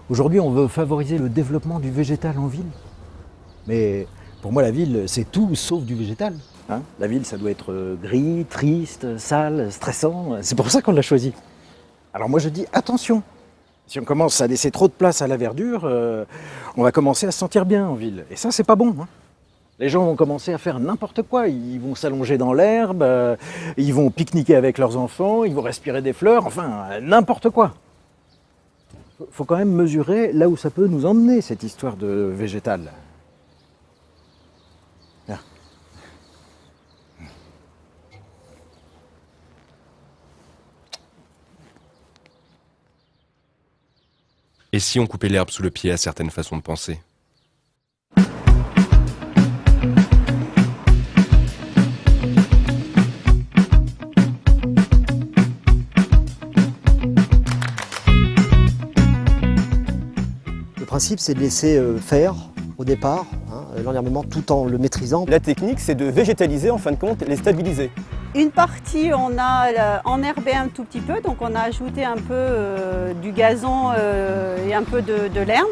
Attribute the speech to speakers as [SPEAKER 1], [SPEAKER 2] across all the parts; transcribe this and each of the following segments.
[SPEAKER 1] Aujourd'hui, on veut favoriser le développement du végétal en ville. Mais pour moi, la ville, c'est tout sauf du végétal. Hein, la ville, ça doit être gris, triste, sale, stressant. C'est pour ça qu'on l'a choisi. Alors moi, je dis attention. Si on commence à laisser trop de place à la verdure, on va commencer à se sentir bien en ville. Et ça, c'est pas bon. Hein. Les gens vont commencer à faire n'importe quoi. Ils vont s'allonger dans l'herbe, ils vont pique-niquer avec leurs enfants, ils vont respirer des fleurs, enfin, n'importe quoi. Faut quand même mesurer là où ça peut nous emmener, cette histoire de végétal. Là.
[SPEAKER 2] Et si on coupait l'herbe sous le pied à certaines façons de penser ?
[SPEAKER 3] Le principe, c'est de laisser faire au départ l'enherbement tout en le maîtrisant.
[SPEAKER 4] La technique, c'est de végétaliser, en fin de compte, les stabiliser.
[SPEAKER 5] Une partie, on a enherbé un tout petit peu, donc on a ajouté un peu du gazon et un peu de l'herbe.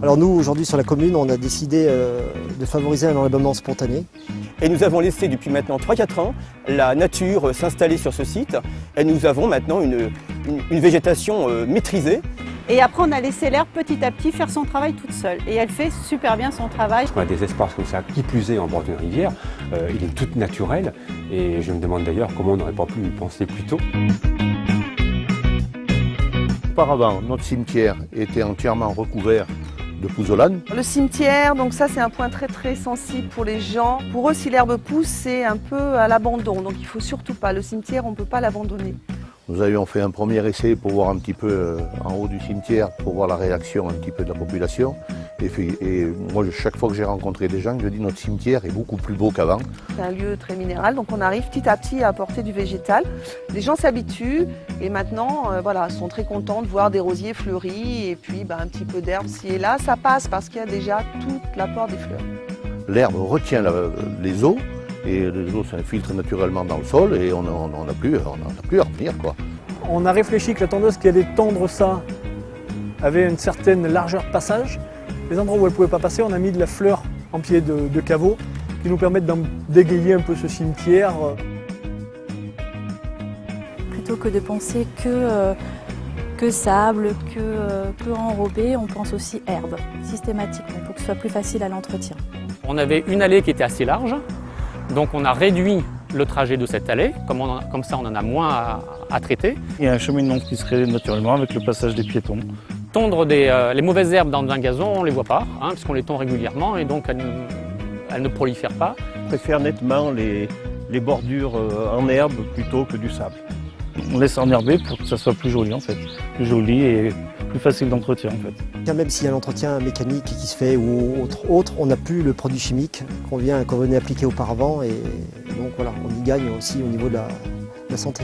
[SPEAKER 3] Alors nous, aujourd'hui, sur la commune, on a décidé de favoriser un enherbement spontané.
[SPEAKER 4] Et nous avons laissé depuis maintenant 3-4 ans la nature s'installer sur ce site. Et nous avons maintenant une végétation maîtrisée.
[SPEAKER 5] Et après, on a laissé l'herbe petit à petit faire son travail toute seule. Et elle fait super bien son travail.
[SPEAKER 6] On a des espaces comme ça, qui plus est en bord d'une rivière. Il est tout naturel. Et je me demande d'ailleurs comment on n'aurait pas pu y penser plus tôt.
[SPEAKER 7] Auparavant, notre cimetière était entièrement recouvert de pouzzolane.
[SPEAKER 8] Le cimetière, donc ça c'est un point très très sensible pour les gens. Pour eux, si l'herbe pousse, c'est un peu à l'abandon. Donc il ne faut surtout pas. Le cimetière, on ne peut pas l'abandonner.
[SPEAKER 7] Nous avions fait un premier essai pour voir un petit peu en haut du cimetière, pour voir la réaction un petit peu de la population. Et moi, chaque fois que j'ai rencontré des gens, je dis notre cimetière est beaucoup plus beau qu'avant.
[SPEAKER 8] C'est un lieu très minéral, donc on arrive petit à petit à apporter du végétal. Les gens s'habituent et maintenant, sont très contents de voir des rosiers fleuris et puis un petit peu d'herbe ci et là. Ça passe parce qu'il y a déjà tout l'apport des fleurs.
[SPEAKER 7] L'herbe retient les eaux. Et les eaux s'infiltrent naturellement dans le sol et on n'a plus à revenir, quoi.
[SPEAKER 9] On a réfléchi que la tondeuse qui allait tondre ça avait une certaine largeur de passage. Les endroits où elle ne pouvait pas passer, on a mis de la fleur en pied de caveau qui nous permettent d'égayer un peu ce cimetière.
[SPEAKER 10] Plutôt que de penser que sable, que enrobé, on pense aussi herbe, systématiquement, pour que ce soit plus facile à l'entretien.
[SPEAKER 11] On avait une allée qui était assez large. Donc on a réduit le trajet de cette allée, comme ça on en a moins à traiter.
[SPEAKER 12] Il y a un cheminement qui se crée naturellement avec le passage des piétons.
[SPEAKER 11] Tondre les mauvaises herbes dans un gazon, on ne les voit pas, puisqu'on les tond régulièrement et donc elles ne prolifèrent pas.
[SPEAKER 13] Je préfère nettement les bordures en herbe plutôt que du sable.
[SPEAKER 12] On laisse enherber pour que ça soit plus joli en fait, plus joli et plus facile d'entretien en fait.
[SPEAKER 3] Même s'il y a l'entretien mécanique qui se fait ou autre, on n'a plus le produit chimique qu'on venait appliquer auparavant et donc voilà, on y gagne aussi au niveau de la santé.